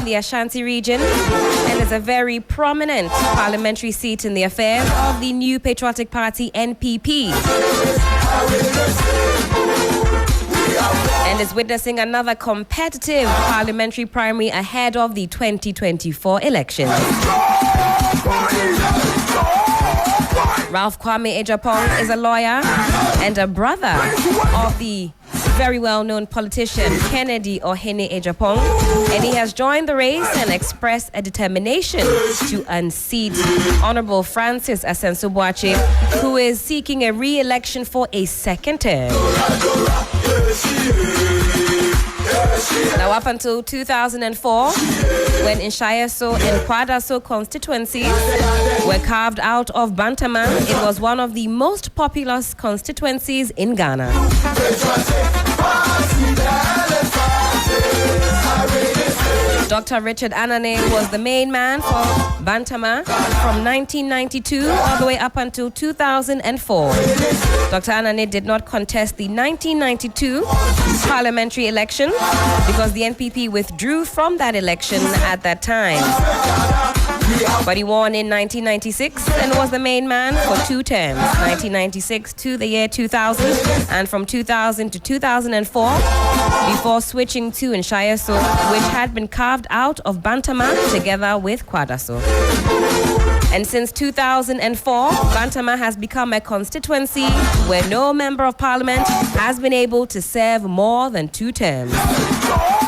from the Ashanti region and is a very prominent parliamentary seat in the affairs of the New Patriotic Party, NPP. And is witnessing another competitive parliamentary primary ahead of the 2024 elections. Ralph Kwame Ejapong is a lawyer and a brother of the very well-known politician Kennedy Ohene Ejapong, and he has joined the race and expressed a determination to unseat Honorable Francis Asenso-Boakye, who is seeking a re-election for a second term. Now, up until 2004, when Inshayeso and Kwadaso constituencies were carved out of Bantama, it was one of the most populous constituencies in Ghana. Dr. Richard Anane was the main man for Bantama from 1992 all the way up until 2004. Dr. Anane did not contest the 1992 parliamentary election because the NPP withdrew from that election at that time. But he won in 1996 and was the main man for 2 terms, 1996 to the year 2000, and from 2000 to 2004, before switching to Inshayeso, which had been carved out of Bantama together with Kwadaso. And since 2004, Bantama has become a constituency where no member of parliament has been able to serve more than 2 terms.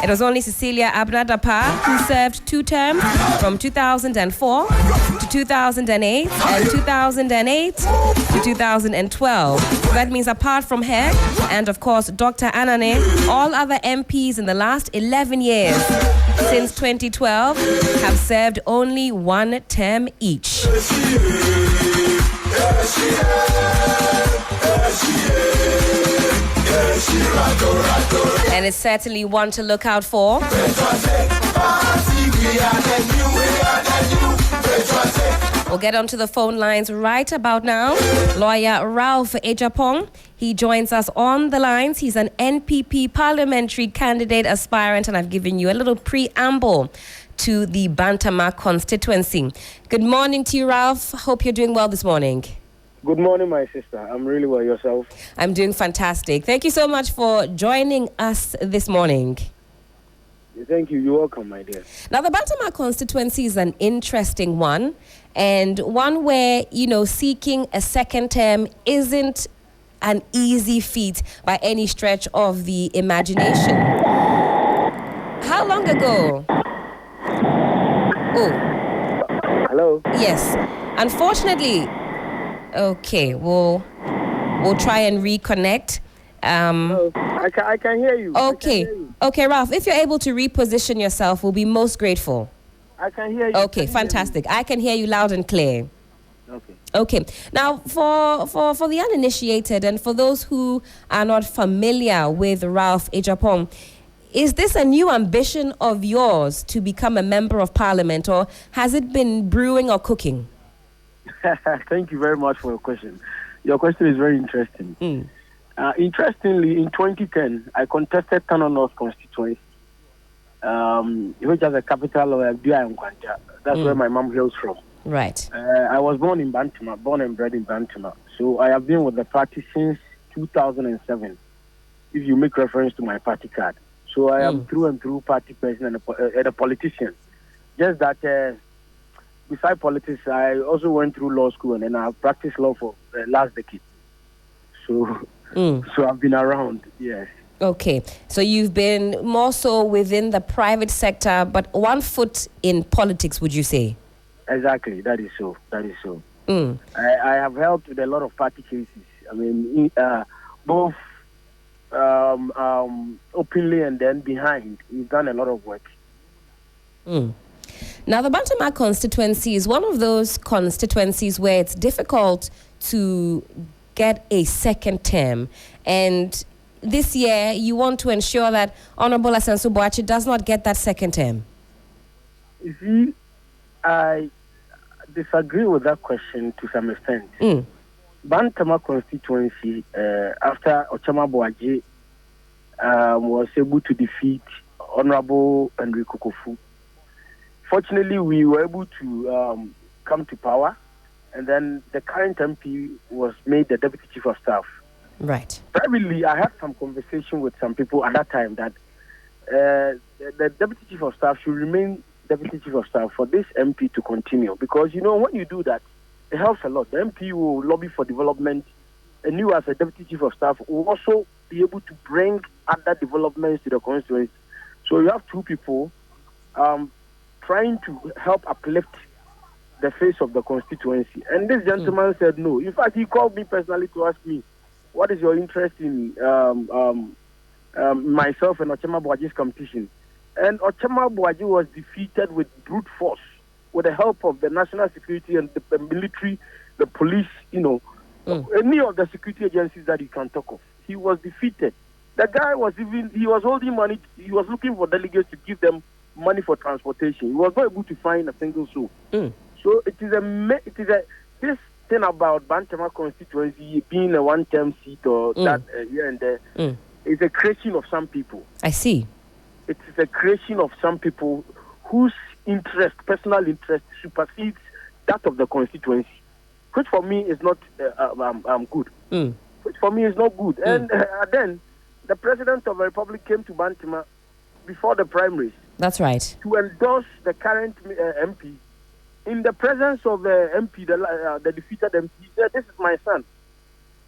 It was only Cecilia Abnadapa who served 2 terms from 2004 to 2008 and 2008 to 2012. So that means apart from her and, of course, Dr. Anane, all other MPs in the last 11 years since 2012 have served only 1 term each. And it's certainly one to look out for. We'll get onto the phone lines right about now. Lawyer Ralph Ejapong, he joins us on the lines. He's an NPP parliamentary candidate aspirant, and I've given you a little preamble to the Bantama constituency. Good morning to you, Ralph. Hope you're doing well this morning. Good morning, my sister. I'm really well. Yourself? I'm doing fantastic. Thank you so much for joining us this morning. Thank you. You're welcome, my dear. Now, the Bantama constituency is an interesting one, and one where, seeking a second term isn't an easy feat by any stretch of the imagination. How long ago? Oh. Hello? Yes. Unfortunately, okay, we'll try and reconnect. I can hear you. Okay. Okay, Ralph, if you're able to reposition yourself, we'll be most grateful. I can hear you. Okay, fantastic. I can hear you loud and clear. Okay. Now, for the uninitiated and for those who are not familiar with Ralph Ejapong, is this a new ambition of yours to become a member of parliament, or has it been brewing or cooking? Thank you very much for your question. Your question is very interesting. Interestingly, in 2010, I contested Kano North constituency, which has a capital of Abia and Kwanja. That's where my mom hails from. Right. I was born in Bantama, born and bred in Bantama. So I have been with the party since 2007, if you make reference to my party card. So I am through and through party person and a politician. Just that beside politics, I also went through law school and then I've practiced law for the last decade. So I've been around, yes. Okay, so you've been more so within the private sector, but 1 foot in politics, would you say? Exactly, that is so. I have helped with a lot of party cases. I mean, both openly and then behind. We've done a lot of work. Now, the Bantama constituency is one of those constituencies where it's difficult to get a second term. And this year, you want to ensure that Honorable Asenso-Boakye does not get that second term. You see, I disagree with that question to some extent. Bantama constituency, after Ochama Boakye was able to defeat Honorable Henry Kokofu, Fortunately, we were able to come to power, and then the current MP was made the Deputy Chief of Staff. Right. Privately, I had some conversation with some people at that time that the Deputy Chief of Staff should remain Deputy Chief of Staff for this MP to continue, because when you do that, it helps a lot. The MP will lobby for development, and you as a Deputy Chief of Staff will also be able to bring other developments to the constituency. So you have two people trying to help uplift the face of the constituency. And this gentleman said no. In fact, he called me personally to ask me, what is your interest in myself and Ochema Boaji's competition? And Ochema Boaji was defeated with brute force, with the help of the national security and the military, the police, any of the security agencies that you can talk of. He was defeated. The guy was holding money. He was looking for delegates to give them money for transportation. He was not able to find a single soul. So it is this thing about Bantama constituency being a one-term seat or that here and there is a creation of some people. I see. It is a creation of some people whose personal interest supersedes that of the constituency, which for me is not good. Which for me is not good. And then the President of the Republic came to Bantama before the primaries. That's right. To endorse the current MP. In the presence of the MP, the defeated MP, he said, "This is my son.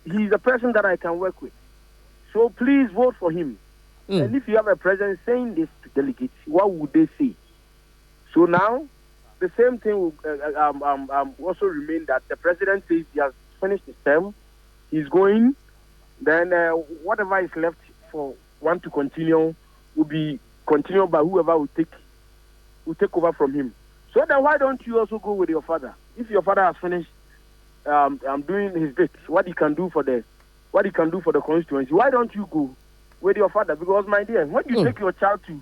He's a person that I can work with. So please vote for him." And if you have a president saying this to delegates, what would they say? So now, the same thing will also remain, that the president says he has finished his term, he's going, then whatever is left for one to continue will be continued by whoever will take over from him. So then why don't you also go with your father? If your father has finished doing his bit, what he can do for the constituency, why don't you go with your father? Because, my dear, when you take your child to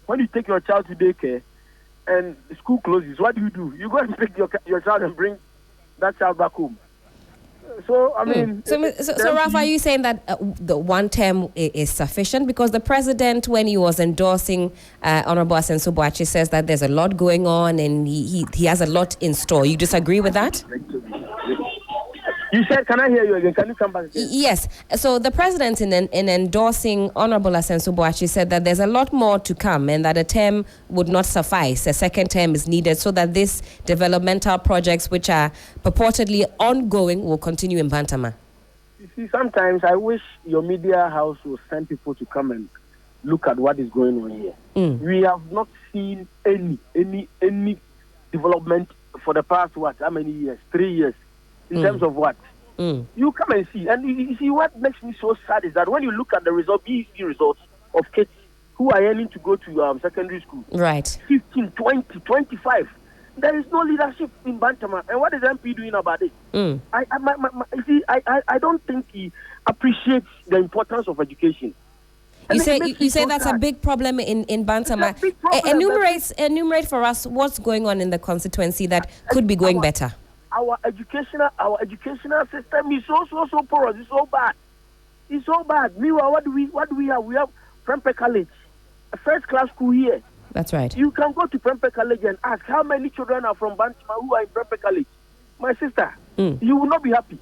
daycare and school closes, what do? You go and pick your child and bring that child back home. So, I mean... So Ralph, are you saying that the one term is sufficient? Because the president, when he was endorsing Honorable Asenso Boachi, says that there's a lot going on and he has a lot in store. You disagree with that? You said, can I hear you again? Can you come back again? Yes. So the president, in endorsing Honorable Asenso Boachi, said that there's a lot more to come and that a term would not suffice. A second term is needed so that these developmental projects, which are purportedly ongoing, will continue in Bantama. You see, sometimes I wish your media house will send people to come and look at what is going on here. We have not seen any development for the past, how many years? 3 years. In terms of what? You come and see. And you see, what makes me so sad is that when you look at the BEC results of kids who are yearning to go to secondary school, right, 15, 20, 25, there is no leadership in Bantama. And what is MP doing about it? I don't think he appreciates the importance of education. You say that's a big problem in Bantama. Enumerate for us what's going on in the constituency that could be going better. Our educational system is so porous. It's so bad. It's so bad. Meanwhile, what do we have? We have Prempeh College, a first-class school here. That's right. You can go to Prempeh College and ask how many children are from Bantama who are in Prempeh College. My sister, you will not be happy.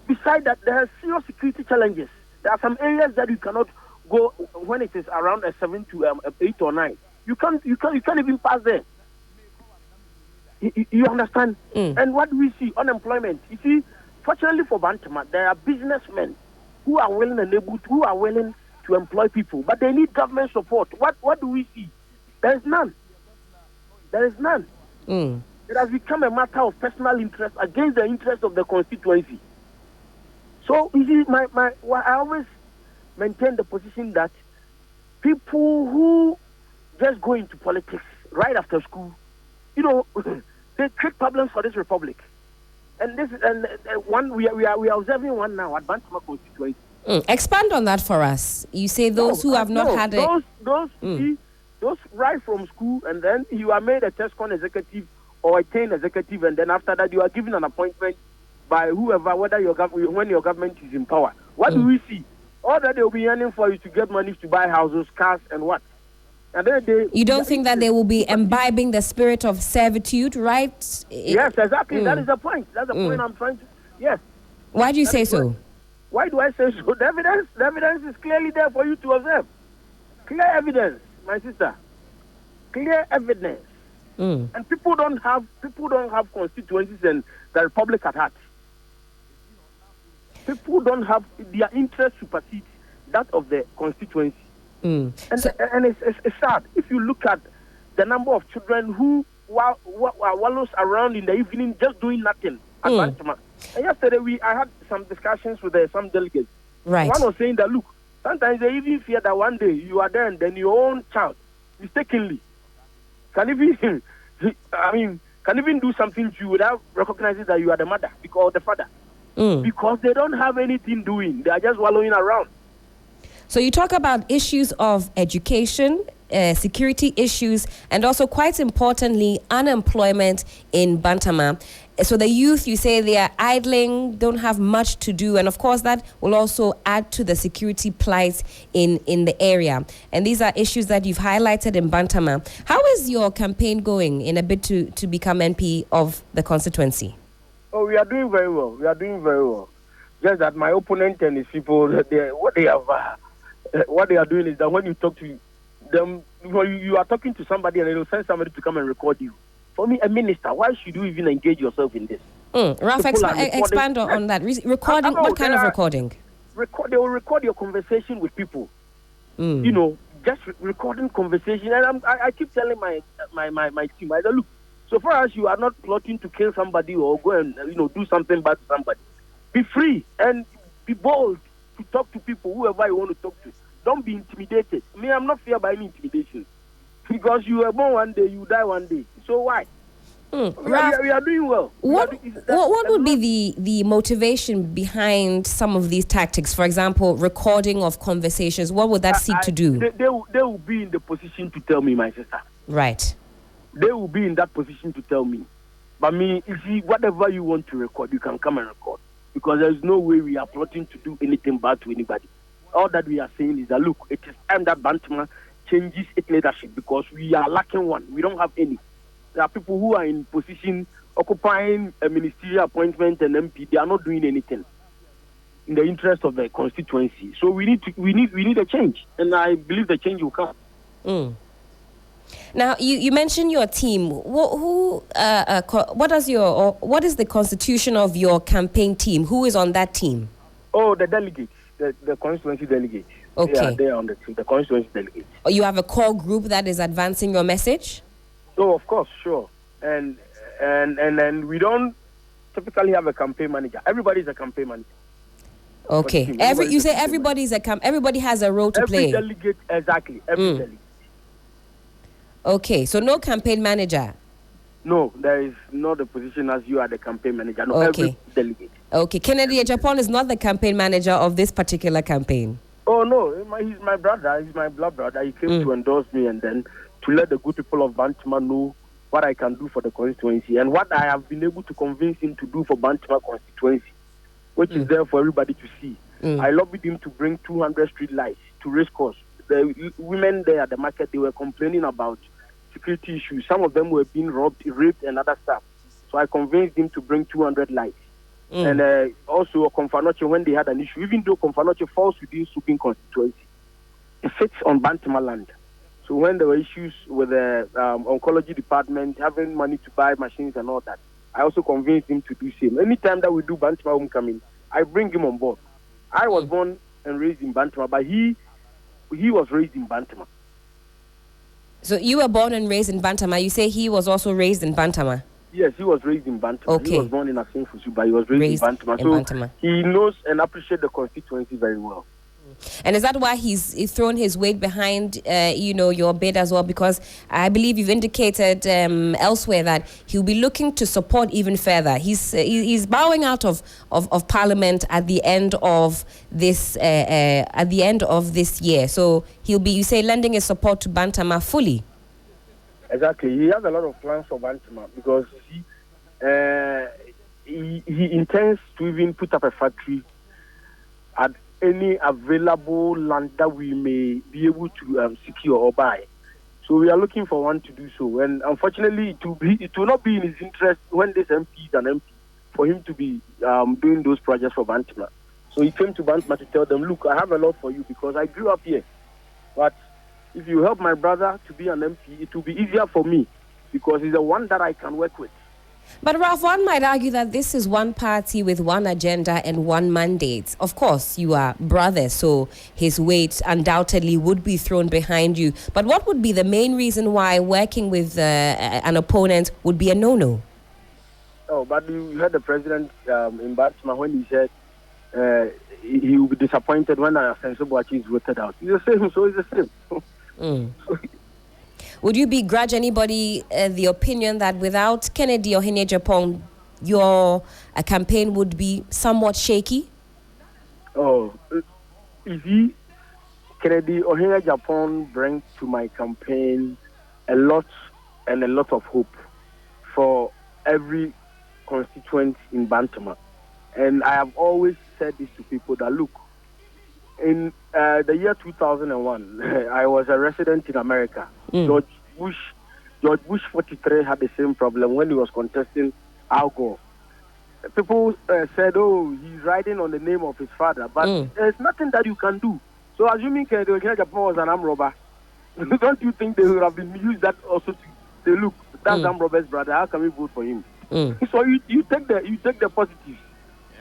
Besides that, there are serious security challenges. There are some areas that you cannot go when it is around a 7 to 8 or 9. You can't even pass there. You understand? And what do we see? Unemployment. You see, fortunately for Bantama, there are businessmen who are willing and able to employ people, but they need government support. What do we see? There is none. It has become a matter of personal interest against the interest of the constituency. So you see, I always maintain the position that people who just go into politics right after school, they create problems for this republic. And one we are observing one now at Bantama constituency. Expand on that for us. You say those who have not had those right from school, and then you are made a TESCON executive or a TAIN executive, and then after that you are given an appointment by whoever, when your government is in power. What do we see? All that they will be earning for you to get money to buy houses, cars, and what? And then you don't think that they will be imbibing the spirit of servitude, right? Yes, exactly. That is the point. That's the point I'm trying to. Yes. Why do you say so? Why do I say so? The evidence is clearly there for you to observe. Clear evidence, my sister. Clear evidence. And people don't have constituencies and the republic at heart. People don't have their interest supersedes that of the constituency. And it's sad. If you look at the number of children who wallows around in the evening just doing nothing at Bantama. And yesterday I had some discussions with some delegates. Right. One was saying that, look, sometimes they even fear that one day you are there and then your own child mistakenly can even do something to you without recognizing that you are the mother or the father. Because they don't have anything doing. They are just wallowing around. So you talk about issues of education, security issues, and also quite importantly, unemployment in Bantama. So the youth, you say they are idling, don't have much to do, and of course that will also add to the security plight in the area. And these are issues that you've highlighted in Bantama. How is your campaign going in a bid to become MP of the constituency? Oh, we are doing very well. Just that my opponent and his people, what they are doing is that when you talk to them, you are talking to somebody and they will send somebody to come and record you. For me, a minister, why should you even engage yourself in this? Ralph, expand on that. Recording, what kind of recording? They will record your conversation with people. Just recording conversation. And I keep telling my team, I say, look, so far as you are not plotting to kill somebody or go and do something bad to somebody, be free and be bold to talk to people, whoever you want to talk to. Don't be intimidated. Me, I'm not feared by any intimidation. Because you were born one day, you die one day. So why? We are doing well. What would be the motivation behind some of these tactics? For example, recording of conversations. What would that seek to do? They will be in the position to tell me, my sister. Right. They will be in that position to tell me. But me, you see, whatever you want to record, you can come and record. Because there's no way we are plotting to do anything bad to anybody. All that we are saying is that, look, it is time that Bantama changes its leadership because we are lacking one. We don't have any. There are people who are in position occupying a ministerial appointment and MP. They are not doing anything in the interest of the constituency. So we need a change, and I believe the change will come. Now you mentioned your team. What is the constitution of your campaign team? Who is on that team? Oh, the delegates, the constituency delegates. Okay, they are on the team. The constituency delegates. You have a core group that is advancing your message. Oh, of course, sure. And we don't typically have a campaign manager. Everybody is a campaign manager. Okay. Everybody has a role to play. Every delegate, exactly. Every delegate. Okay, so no campaign manager. No, there is not a position as you are the campaign manager. No, okay. Every delegate. Okay, Kennedy Japan is not the campaign manager of this particular campaign. Oh no, he's my brother. He's my blood brother. He came to endorse me and then to let the good people of Bantama know what I can do for the constituency and what I have been able to convince him to do for Bantama constituency, which is there for everybody to see. I lobbied him to bring 200 street lights to race course. The women there at the market, they were complaining about security issues. Some of them were being robbed, raped, and other stuff. So I convinced him to bring 200 lights. And also Konfanoche, when they had an issue, even though Konfanoche falls within Supin constituency, it fits on Bantama land. So when there were issues with the oncology department, having money to buy machines and all that, I also convinced him to do same. Anytime that we do Bantama homecoming, I bring him on board. I was born and raised in Bantama, but he was raised in Bantama. So you were born and raised in Bantama. You say he was also raised in Bantama? Yes, he was raised in Bantama. Okay. He was born in Asinfusu, but he was raised in Bantama. Bantama. He knows and appreciates the constituency very well. And is that why he's thrown his weight behind, your bid as well? Because I believe you've indicated elsewhere that he'll be looking to support even further. He's bowing out of Parliament at the end of this year. So he'll be, you say, lending his support to Bantama fully. Exactly. He has a lot of plans for Bantama because he intends to even put up a factory at any available land that we may be able to secure or buy. So we are looking for one to do so. And unfortunately, it will not be in his interest when this MP is an MP for him to be doing those projects for Bantama. So he came to Bantama to tell them, look, I have a lot for you because I grew up here. But if you help my brother to be an MP, it will be easier for me because he's the one that I can work with. But Ralph, one might argue that this is one party with one agenda and one mandate. Of course, you are brothers, so his weight undoubtedly would be thrown behind you. But what would be the main reason why working with an opponent would be a no-no? Oh, but you heard the president in Bantama when he said he will be disappointed when Sensobuachi is voted out. It's the same, so it's the same. Would you begrudge anybody the opinion that without Kennedy or Hene Japan, your campaign would be somewhat shaky? Oh, if he, Kennedy or Hene Japan bring to my campaign a lot of hope for every constituent in Bantama. And I have always said this to people that, look, in the year 2001, I was a resident in America. George Bush 43 had the same problem when he was contesting Al Gore. People said, oh, he's riding on the name of his father, but there's nothing that you can do. So assuming Kennedy Japan was an armed robber, don't you think they would have been used that also to say, look, that's armed robber's brother, how can we vote for him? So you take the positives.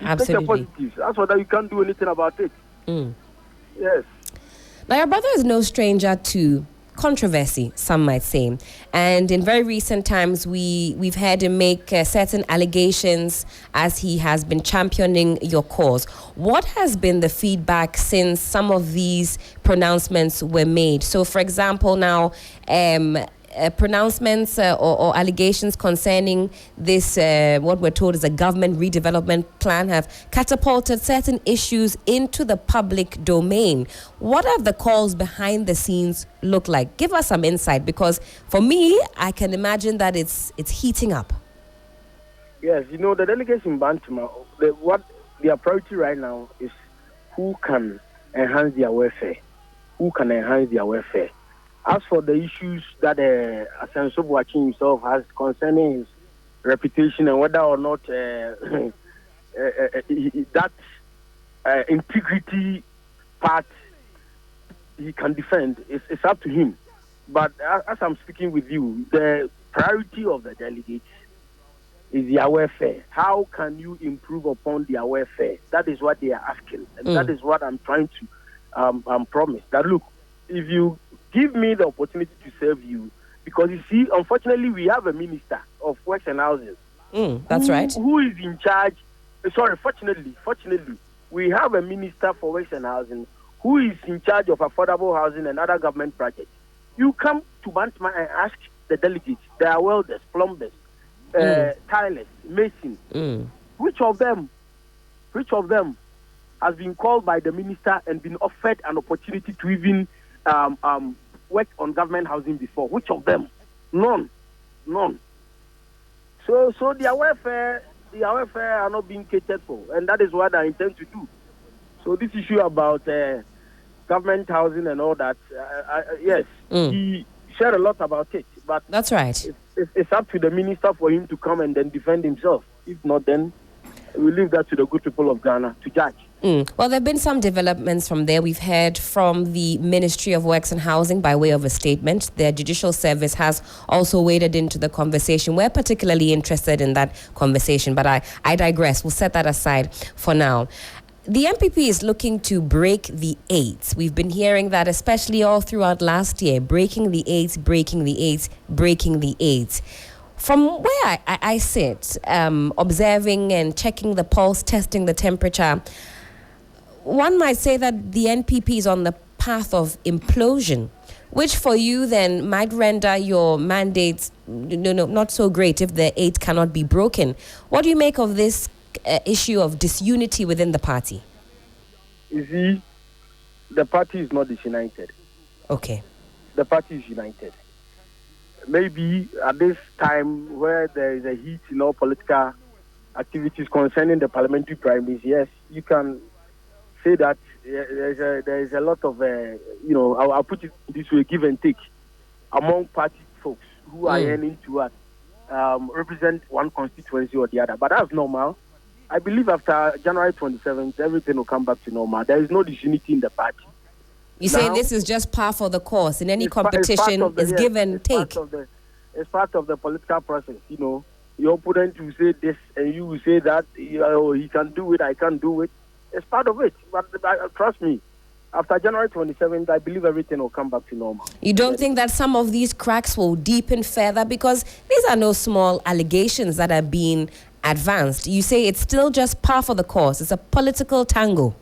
Absolutely. Take the positives. That's what you can't do anything about it. Yes. Now, your brother is no stranger to controversy, some might say. And in very recent times, we've heard him make certain allegations as he has been championing your cause. What has been the feedback since some of these pronouncements were made? So, for example, now, pronouncements or allegations concerning this, what we're told is a government redevelopment plan, have catapulted certain issues into the public domain. What have the calls behind the scenes look like? Give us some insight, because for me, I can imagine that it's heating up. Yes, the delegates in Bantama, what their priority right now is who can enhance their welfare. Who can enhance their welfare? As for the issues that Sensobuachi himself has concerning his reputation and whether or not that integrity part he can defend, it's up to him. But as I'm speaking with you, the priority of the delegates is their welfare. How can you improve upon their welfare? That is what they are asking. And that is what I'm trying to promise. That, look, if you give me the opportunity to serve you, because you see, unfortunately, we have a minister of works and housing. That's right. Who is in charge? Fortunately, we have a minister for works and housing who is in charge of affordable housing and other government projects. You come to Bantama and ask the delegates, there are welders, plumbers, tilers, masons. Which of them has been called by the minister and been offered an opportunity to even work on government housing before? Which of them? None. So their welfare are not being catered for, and that is what I intend to do. So this issue about government housing and all that, yes, he shared a lot about it, but that's right. It's up to the minister for him to come and then defend himself. If not, then we leave that to the good people of Ghana to judge. Well, there have been some developments from there. We've heard from the Ministry of Works and Housing by way of a statement. Their judicial service has also waded into the conversation. We're particularly interested in that conversation, but I digress. We'll set that aside for now. The NPP is looking to break the 8. We've been hearing that, especially all throughout last year, breaking the 8. From where I sit, observing and checking the pulse, testing the temperature, one might say that the NPP is on the path of implosion, which for you then might render your mandates not so great if the 8 cannot be broken. What do you make of this issue of disunity within the party? You see, the party is not disunited. Okay. The party is united. Maybe at this time where there is a heat in all political activities concerning the parliamentary primaries, yes, you can say that there is a lot of, I'll put it this way, give and take. among party folks who are yearning to represent one constituency or the other. But that's normal. I believe after January 27th, everything will come back to normal. There is no disunity in the party. You say this is just par for the course. In any competition, it's give and take. It's part of the political process. You know, your opponent will say this and you will say that. He can do it, I can't do it. It's part of it. But trust me, after January 27th, I believe everything will come back to normal. You don't think that some of these cracks will deepen further? Because these are no small allegations that are being advanced. You say it's still just par for the course. It's a political tango.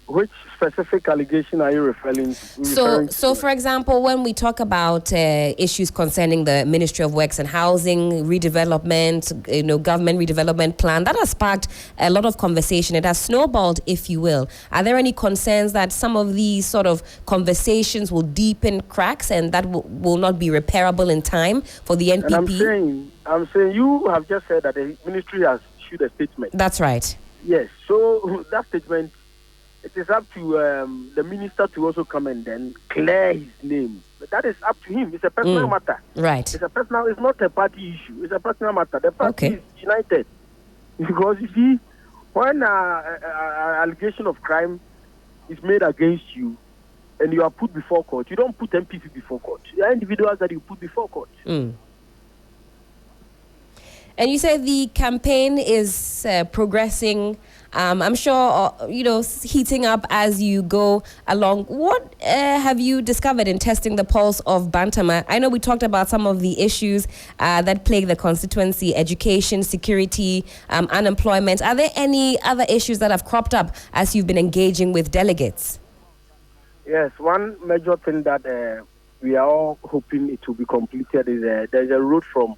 Which specific allegation are you referring to? So, for example, when we talk about issues concerning the Ministry of Works and Housing, redevelopment, government redevelopment plan, that has sparked a lot of conversation. It has snowballed, if you will. Are there any concerns that some of these sort of conversations will deepen cracks and that will not be repairable in time for the NPP? And I'm saying you have just said that the ministry has issued a statement. That's right. Yes. So that statement, it is up to the minister to also come and then clear his name. But that is up to him. It's a personal matter. Right. It's not a party issue. It's a personal matter. The party is united. Because you see, when an allegation of crime is made against you and you are put before court, you don't put NPP before court. There are individuals that you put before court. And you say the campaign is progressing. I'm sure, heating up as you go along. What have you discovered in testing the pulse of Bantama? I know we talked about some of the issues that plague the constituency: education, security, unemployment. Are there any other issues that have cropped up as you've been engaging with delegates? Yes, one major thing that we are all hoping it will be completed is there's a road from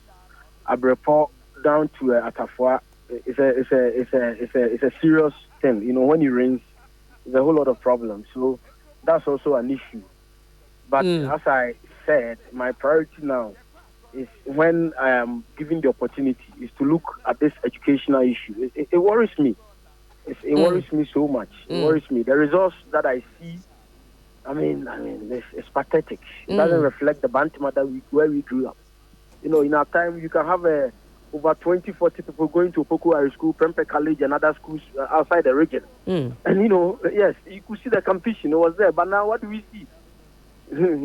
Abrepo down to Atafua. It's a serious thing. You know, when it rains, there's a whole lot of problems. So that's also an issue. But as I said, my priority now is, when I am given the opportunity, is to look at this educational issue. It worries me. It worries me so much. It worries me. The results that I see, I mean, it's pathetic. It doesn't reflect the Bantama where we grew up. You know, in our time, you can have over 20, 40 people going to Opoku High School, Prempeh College, and other schools outside the region. And, yes, you could see the competition. It was there. But now, what do we see?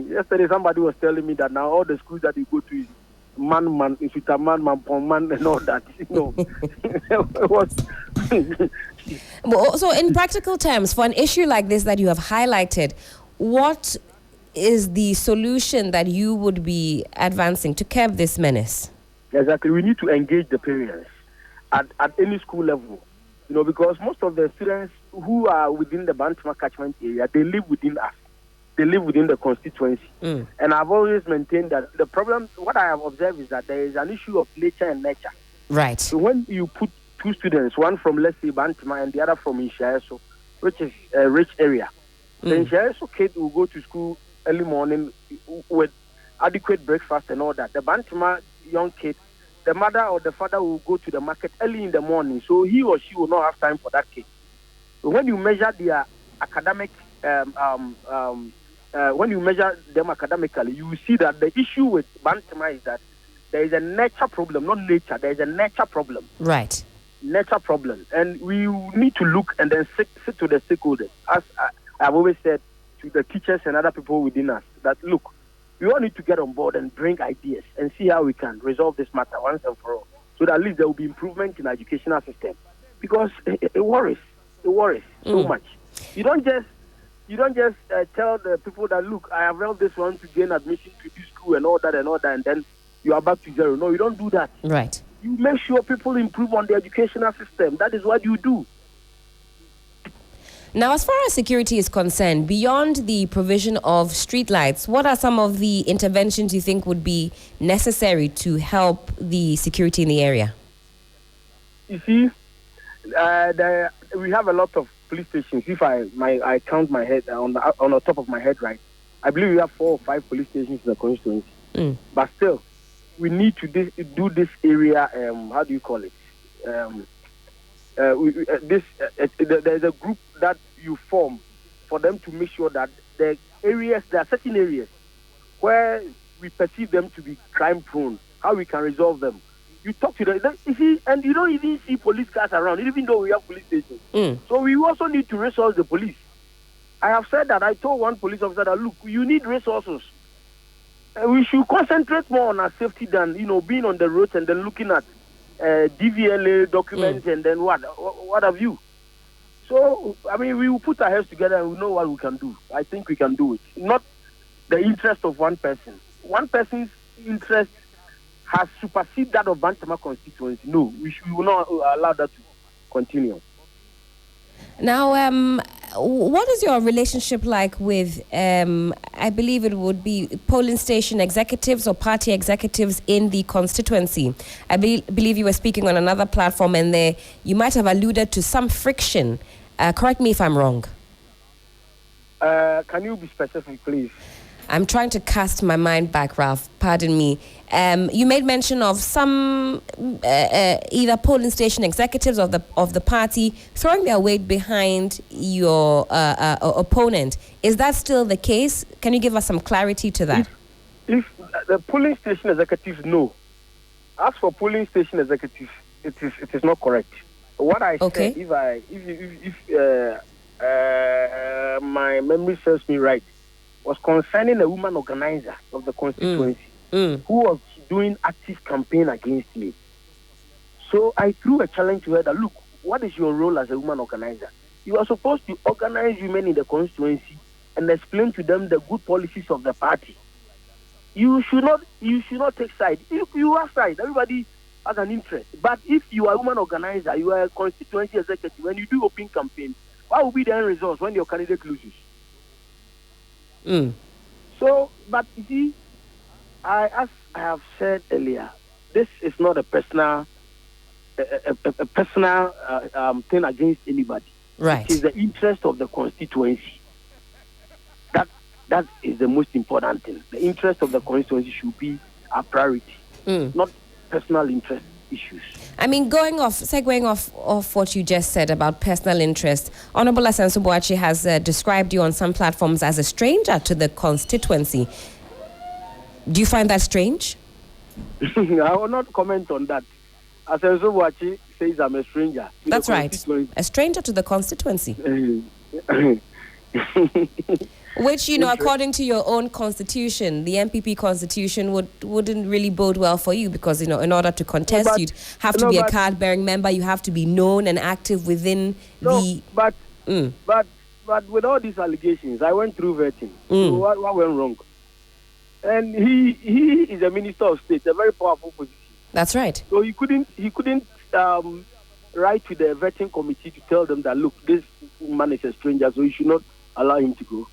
Yesterday, somebody was telling me that now all the schools that you go to is man, and all that. It was... So, in practical terms, for an issue like this that you have highlighted, what is the solution that you would be advancing to curb this menace? Exactly. We need to engage the parents at any school level, because most of the students who are within the Bantama catchment area, they live within us. They live within the constituency. And I've always maintained that the problem, what I have observed, is that there is an issue of nature and nurture. Right. So when you put two students, one from, let's say, Bantama and the other from Inshaeso, which is a rich area, the Inshaeso kid will go to school early morning with adequate breakfast and all that. The Bantama young kid, the mother or the father will go to the market early in the morning, so he or she will not have time for that kid. So when you measure their academic, when you measure them academically, you will see that the issue with Bantama is that there is a nature problem, not nature. There is a nature problem. Right. Nature problem, and we need to look and then sit to the stakeholders. As I've always said to the teachers and other people within us, that look, we all need to get on board and bring ideas and see how we can resolve this matter once and for all, so that at least there will be improvement in the educational system. Because it worries so much. You don't just tell the people that, look, I have held this one to gain admission to this school and all that, and then you are back to zero. No, you don't do that. Right. You make sure people improve on the educational system. That is what you do. Now, as far as security is concerned, beyond the provision of streetlights, what are some of the interventions you think would be necessary to help the security in the area? You see, we have a lot of police stations. If I count my head on the top of my head, right, I believe we have 4 or 5 police stations in the constituency. But still, we need to do this area. How do you call it? There's a group that you form for them to make sure that the areas, there are certain areas where we perceive them to be crime prone, how we can resolve them. You talk to them, you see, and you don't even see police cars around, even though we have police stations. So we also need to resource the police. I have said that. I told one police officer that, look, you need resources. We should concentrate more on our safety than, being on the roads and then looking at DVLA documents and then what have you. So, I mean, we will put our heads together and we know what we can do. I think we can do it. Not the interest of one person. One person's interest has superseded that of Bantama constituency. No, we will not allow that to continue. Now, what is your relationship like with, I believe it would be polling station executives or party executives in the constituency? I believe you were speaking on another platform and there you might have alluded to some friction. Correct me if I'm wrong. Can you be specific, please? I'm trying to cast my mind back, Ralph. Pardon me. You made mention of some either polling station executives of the party throwing their weight behind your opponent. Is that still the case? Can you give us some clarity to that? If the polling station executives, no. As for polling station executives, it is not correct. What I said, if my memory serves me right, was concerning a woman organizer of the constituency who was doing active campaign against me. So I threw a challenge to her that, look, what is your role as a woman organizer? You are supposed to organize women in the constituency and explain to them the good policies of the party. You should not take side. If you have side, everybody has an interest. But if you are a woman organizer, you are a constituency executive, when you do open campaign, what will be the end result when your candidate loses? So, but you see, as I have said earlier, this is not a personal thing against anybody. Right. It is the interest of the constituency. That is the most important thing. The interest of the constituency should be our priority, not personal interest issues. I mean, segueing off what you just said about personal interest, Honorable Asenso Boachi has described you on some platforms as a stranger to the constituency. Do you find that strange? I will not comment on that. Asenso Boachi says I'm a stranger. That's right. A stranger to the constituency. Which, according to your own constitution, the NPP constitution wouldn't really bode well for you because, in order to contest, you'd have to be a card-bearing member. You have to be known and active within the... But with all these allegations, I went through vetting. So what went wrong? And he is a minister of state, a very powerful position. That's right. So he couldn't write to the vetting committee to tell them that, look, this man is a stranger, so you should not allow him to go.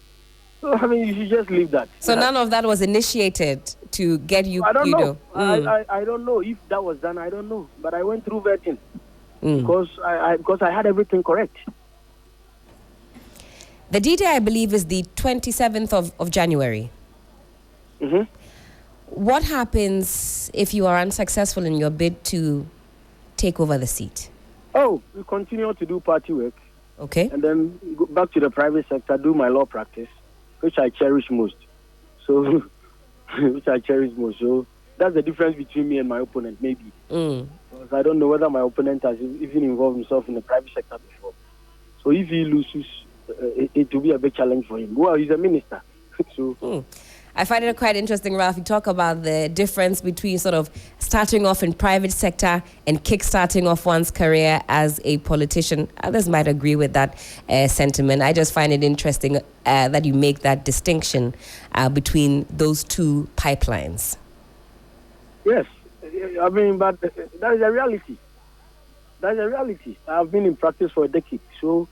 So, I mean, you should just leave that. So none of that was initiated to get you... I don't know. I don't know if that was done. I don't know. But I went through vetting because I had everything correct. The D-Day, I believe, is the 27th of January. Mm-hmm. What happens if you are unsuccessful in your bid to take over the seat? Oh, we continue to do party work. Okay. And then go back to the private sector, do my law practice, which I cherish most. So, So that's the difference between me and my opponent, maybe. Because I don't know whether my opponent has even involved himself in the private sector before. So if he loses, it will be a big challenge for him. Well, he's a minister. So. I find it quite interesting, Ralph. You talk about the difference between sort of starting off in private sector and kick-starting off one's career as a politician. Others might agree with that sentiment. I just find it interesting that you make that distinction between those two pipelines. Yes. I mean, but that is a reality. That is a reality. I've been in practice for a decade. So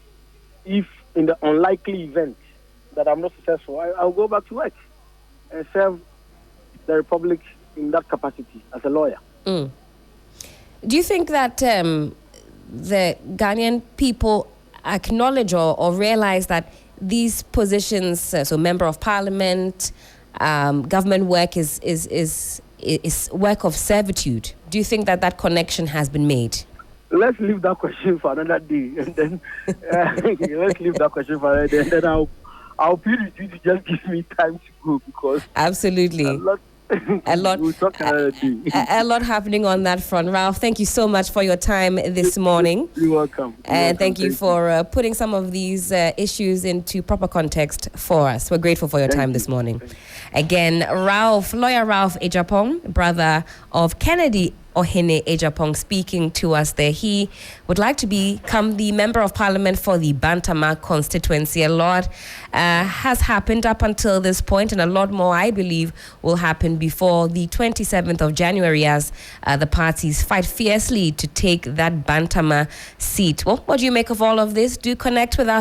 if in the unlikely event that I'm not successful, I'll go back to work and serve the Republic in that capacity as a lawyer. Do you think that the Ghanaian people acknowledge or realize that these positions, so member of parliament, government work is work of servitude? Do you think that connection has been made? Let's leave that question for another day, and then let's leave that question for another day, and then I'll plead with you to just give me time to go because absolutely. A lot, we'll talk another day. a lot happening on that front. Ralph, thank you so much for your time this morning. You're welcome. And thank you for putting some of these issues into proper context for us. We're grateful for your time this morning. Again, lawyer Ralph Ejapong, brother of Kennedy Ohene Ejapong, speaking to us there. He would like to become the Member of Parliament for the Bantama constituency. A lot has happened up until this point, and a lot more, I believe, will happen before the 27th of January as the parties fight fiercely to take that Bantama seat. Well, what do you make of all of this? Do connect with us.